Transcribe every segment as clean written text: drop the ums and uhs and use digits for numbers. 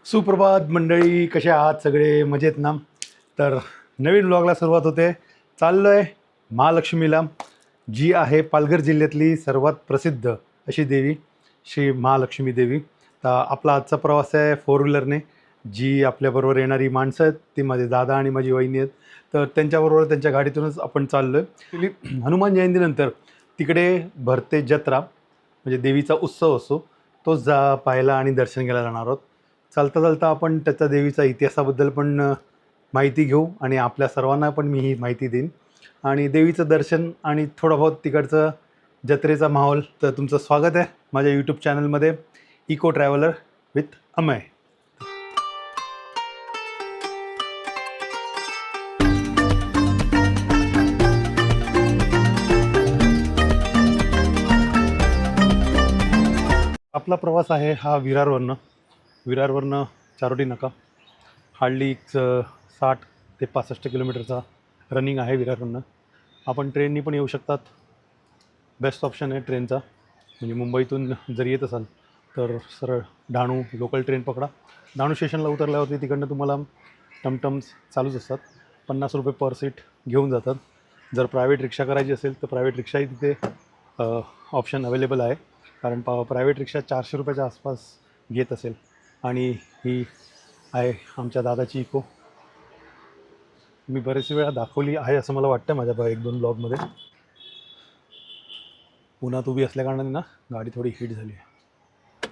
सुप्रभात मंडळी, कसे आहात सगळे? मजेत ना? तर नवीन व्लॉगला सुरुवात होते. चाललो आहे महालक्ष्मीला, जी आहे पालघर जिल्ह्यातली सर्वात प्रसिद्ध अशी देवी, श्री महालक्ष्मी देवी. तर आपला आजचा प्रवास आहे फोर व्हीलरने. जी आपल्याबरोबर येणारी माणसं आहेत ती माझे दादा आणि माझी वहिनी आहेत. तर त्यांच्याबरोबर त्यांच्या गाडीतूनच आपण चाललो आहे. ॲक्च्युली हनुमान जयंतीनंतर तिकडे भरते जत्रा, म्हणजे देवीचा उत्सव असतो, तो पाहायला आणि दर्शन घ्यायला जाणार आहोत. चालता चालता आपण त्याचा देवीचा इतिहासाबद्दल पण माहिती घेऊ आणि आपल्या सर्वांना पण मी ही माहिती देईन आणि देवीचं दर्शन आणि थोडं बहुत तिकडचं जत्रेचा माहोल. तर तुमचं स्वागत आहे माझ्या यूट्यूब चॅनलमध्ये, इको ट्रॅव्हलर विथ अमय. आपला प्रवास आहे हा विरारवरनं चारोटी नाका. हार्डली 60 ते 65 किलोमीटरचा रनिंग आहे विरारवरनं. आपण ट्रेननी पण येऊ शकतात, बेस्ट ऑप्शन आहे ट्रेनचा. म्हणजे मुंबईतून जर येत असाल तर सरळ डहाणू लोकल ट्रेन पकडा. डहाणू स्टेशनला उतरल्यावरती तिकडनं तुम्हाला टमटम्स चालूच असतात, 50 रुपये पर सीट घेऊन जातात. जर प्रायव्हेट रिक्षा करायची असेल तर प्रायव्हेट रिक्षाही तिथे ऑप्शन अवेलेबल आहे, कारण प्रायव्हेट रिक्षा 400 रुपयाच्या आसपास घेत असेल. आणि ही आहे आमच्या दादाची इको. मी बरेच वेळा दाखवली आहे असं मला वाटतं माझ्या 1-2 ब्लॉगमध्ये. उन्हात उभी असल्या कारणाने ना गाडी थोडी हीट झाली आहे.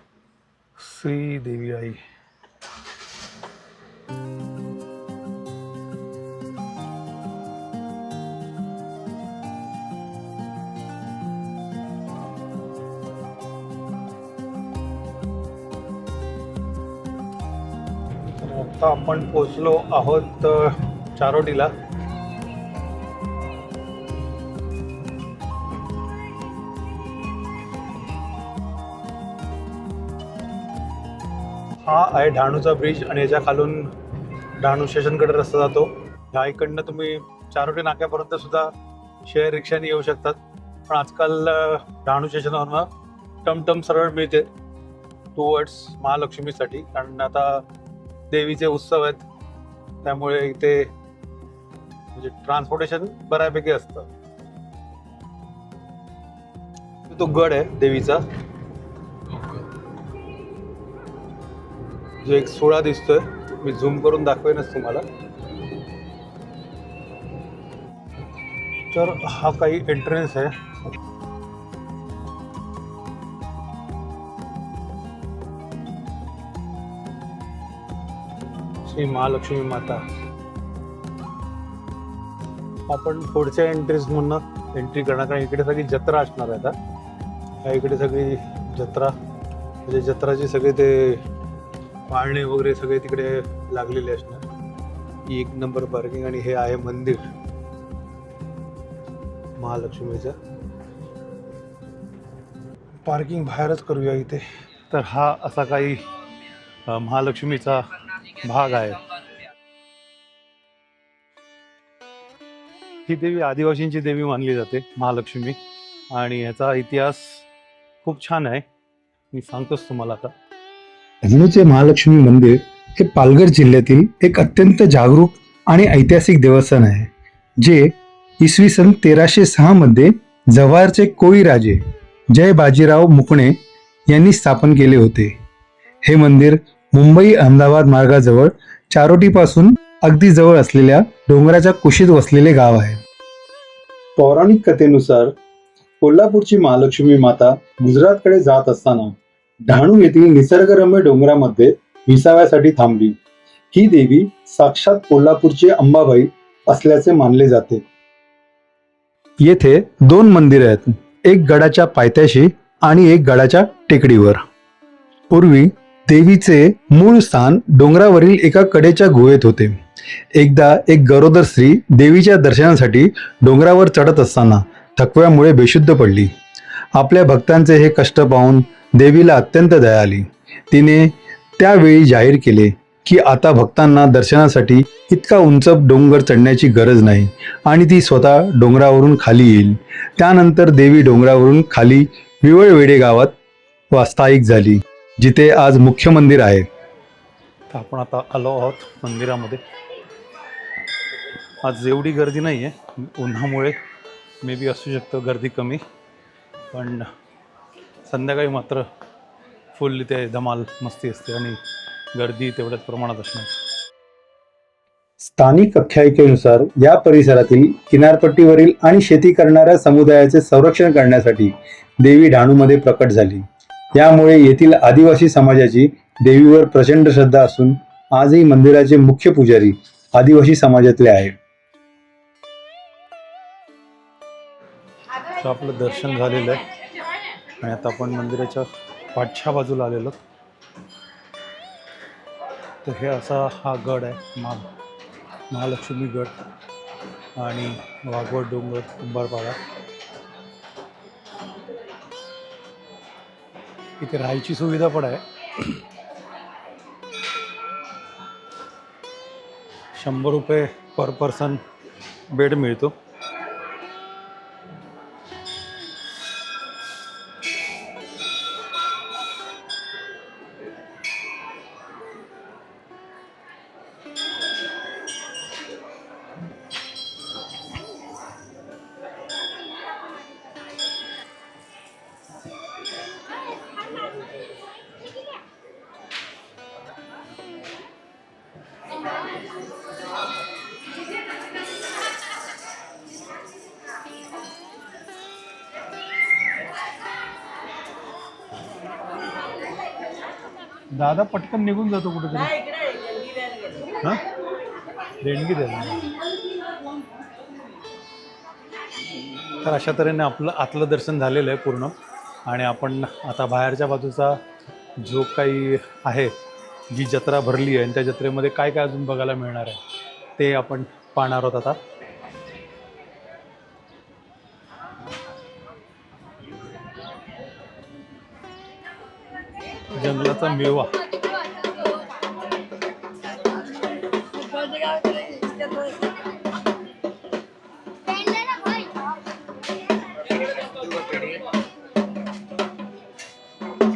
श्री देवी आई. आता आपण पोचलो आहोत चारोटीला. हा आहे डहाणूचा ब्रिज आणि याच्या खालून डहाणू स्टेशनकडे रस्ता जातो. ह्या इकडनं तुम्ही चारोटी नाक्यापर्यंत सुद्धा शेअर रिक्षाने येऊ शकतात, पण आजकाल डहाणू स्टेशनवरनं टमटम सरळ मिळते टुवर्ड्स महालक्ष्मीसाठी, कारण आता देवीचे उत्सव आहेत त्यामुळे इथे म्हणजे ट्रान्सपोर्टेशन बऱ्यापैकी असतं. तो गड आहे देवीचा, जो एक सोळा दिसतोय. मी झूम करून दाखवेनच तुम्हाला. तर हा काही एंट्रन्स आहे. श्री महालक्ष्मी माता. आपण पुढच्या एंट्रीज म्हणून एंट्री करणार, कारण इकडे सगळी जत्रा असणार आहे. आता इकडे सगळी जत्रा, म्हणजे जत्राचे सगळे ते पाळणे वगैरे सगळे तिकडे लागलेले असणार. ही 1 नंबर पार्किंग आणि हे आहे मंदिर महालक्ष्मीचं. पार्किंग बाहेरच करूया इथे. तर हा असा काही महालक्ष्मीचा भाग आहे. ही देवी आदिवासींची देवी मानली जाते महालक्ष्मी, आणि ह्याचा इतिहास खूप छान आहे, मी सांगतोच तुम्हाला. आता डहाणूचे महालक्ष्मी मंदिर हे पालघर जिल्ह्यातील एक अत्यंत जागरूक आणि ऐतिहासिक देवस्थान आहे, जे इसवी सन 1306 मध्ये जव्हारचे कोळी राजे जय बाजीराव मुकणे यांनी स्थापन केले होते. हे मंदिर मुंबई अहमदाबाद मार्गाजवळ चारोटीपासून अगदी जवळ असलेल्या डोंगराच्या कुशीत वसलेले गाव आहे. पौराणिक कथेनुसार कोल्हापूरची महालक्ष्मी माता गुजरातकडे जात असताना डहाणू येथील निसर्गरम्य डोंगरामध्ये विसाव्यासाठी थांबली. ही देवी साक्षात कोल्हापूरची अंबाबाई असल्याचे मानले जाते. येथे 2 मंदिरे आहेत, एक गडाच्या पायथ्याशी आणि एक गडाच्या टेकडीवर. पूर्वी देवीचे मूळ स्थान डोंगरावरील एका कडेच्या गुहेत होते. एकदा एक गरोदर स्त्री देवीच्या दर्शनासाठी डोंगरावर चढत असताना थकव्यामुळे बेशुद्ध पडली. आपल्या भक्तांचे हे कष्ट पाहून देवीला अत्यंत दया आली. तिने त्यावेळी जाहीर केले की आता भक्तांना दर्शनासाठी इतका उंच डोंगर चढण्याची गरज नाही आणि ती स्वतः डोंगरावरून खाली येईल. त्यानंतर देवी डोंगरावरून खाली विवळवेढे गावात स्थायिक झाली, जिथे आज मुख्य मंदिर आहे. तर आपण आता आलो आहोत मंदिरामध्ये. आज एवढी गर्दी नाही आहे, उन्हामुळे मे बी असू शकतं गर्दी कमी, पण संध्याकाळी मात्र फुल इथे धमाल मस्ती असते आणि गर्दी तेवढ्याच प्रमाणात असणार. स्थानिक आख्यायिकेनुसार या परिसरातील किनारपट्टीवरील आणि शेती करणाऱ्या समुदायाचे संरक्षण करण्यासाठी देवी डहाणूमध्ये प्रकट झाली. यामुळे येथील आदिवासी समाजाची देवीवर प्रचंड श्रद्धा असून आजही मंदिराचे मुख्य पुजारी आदिवासी समाजातले आहेत. तर आपलं दर्शन झालेलं आहे आणि आता आपण मंदिराच्या पाठच्या बाजूला आलेलो. तर हे असा हा गड आहे, महालक्ष्मी गड आणि वाघवड डोंगर, कुंभारपाडा. इथे राहायची सुविधा पण आहे. 100 रुपये पर पर्सन बेड मिळतो. दादा पटकन निघून जातो कुठेतरी. हां, देणगी द्यायला. तर अशा तऱ्हेने आपलं आतलं दर्शन झालेलं आहे पूर्ण आणि आपण आता बाहेरच्या बाजूचा जो काही आहे, जी जत्रा भरली आहे आणि त्या जत्रेमध्ये काय काय अजून बघायला मिळणार आहे ते आपण पाहणार आहोत आता. जंगलाचा मेवा.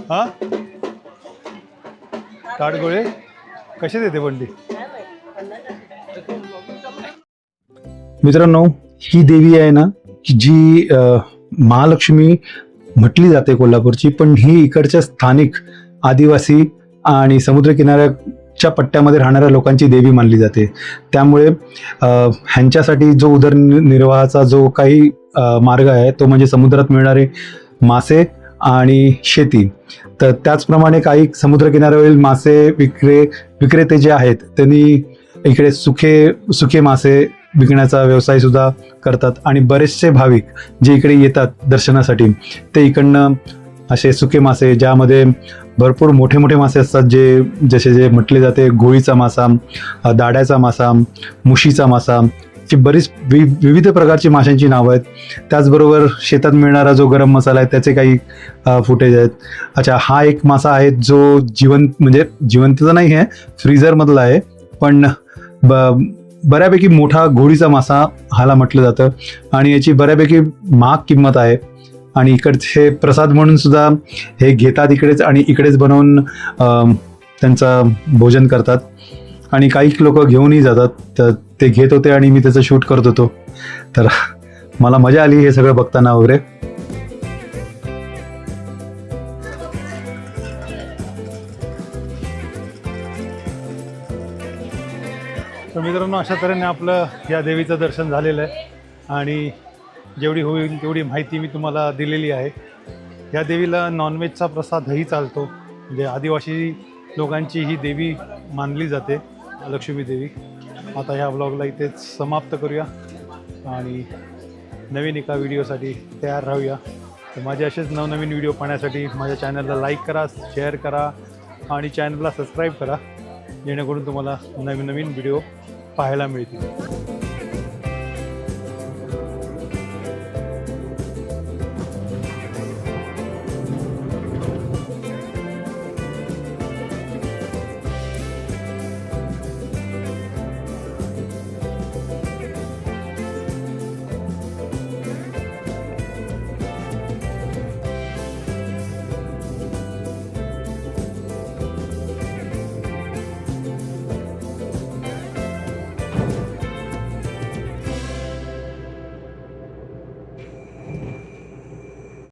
हा, ताडगोळे कसे देते बंडी? मित्रांनो, ही देवी आहे ना, जी महालक्ष्मी म्हटली जाते कोल्हापूरची, पण ही इकडच्या स्थानिक आदिवासी आणि समुद्रकिनाऱ्याच्या पट्ट्यामध्ये राहणाऱ्या लोकांची देवी मानली जाते. त्यामुळे ह्यांच्यासाठी जो उदरनिर्वाहाचा जो काही मार्ग आहे तो म्हणजे समुद्रात मिळणारे मासे आणि शेती. तर त्याचप्रमाणे काही समुद्रकिनाऱ्यावरील मासे विक्रेते जे आहेत त्यांनी इकडे सुखे मासे विकण्याचा व्यवसाय सुद्धा करतात आणि बरेचसे भाविक जे इकडे येतात दर्शनासाठी ते इकडनं असे सुके मासे, ज्यामध्ये भरपूर मोठे मोठे मासे असतात, जसे म्हटले जाते गोळीचा मासा, दाड्याचा मासा, मुशीचा मासा, ची बरीच विविध प्रकारची माशांची नावं आहेत. त्याचबरोबर शेतात मिळणारा जो गरम मसाला आहे त्याचे काही फुटेज आहेत. अच्छा, हा एक मासा आहे जो जिवंत तर नाही आहे, फ्रीझरमधला आहे, पण बऱ्यापैकी मोठा घोडीचा मासा हाला म्हटलं जातं आणि याची बऱ्यापैकी महाग किंमत आहे. आणि इकडचे प्रसाद म्हणून सुद्धा हे घेतात इकडेच आणि इकडेच बनवून त्यांचं भोजन करतात आणि काही लोक घेऊनही जातात. तर ते घेत होते आणि मी त्याचं शूट करत होतो, तर मला मजा आली हे सगळं बघताना वगैरे. तर मित्रांनो, अशा तऱ्हेने आपलं या देवीचं दर्शन झालेलं आहे आणि जेवढी होईल तेवढी माहिती मी तुम्हाला दिलेली आहे. या देवीला नॉनव्हेजचा प्रसादही चालतो, म्हणजे आदिवासी लोकांची ही देवी मानली जाते, लक्ष्मी देवी. आता ह्या ब्लॉगला इथेच समाप्त करूया आणि नवीन एका व्हिडिओसाठी तयार राहूया. तर माझे असेच नवनवीन व्हिडिओ पाहण्यासाठी माझ्या चॅनलला लाईक करा, शेअर करा आणि चॅनलला सबस्क्राईब करा, जेणेकरून तुम्हाला नवीन नवीन व्हिडिओ पाहायला मिळतील.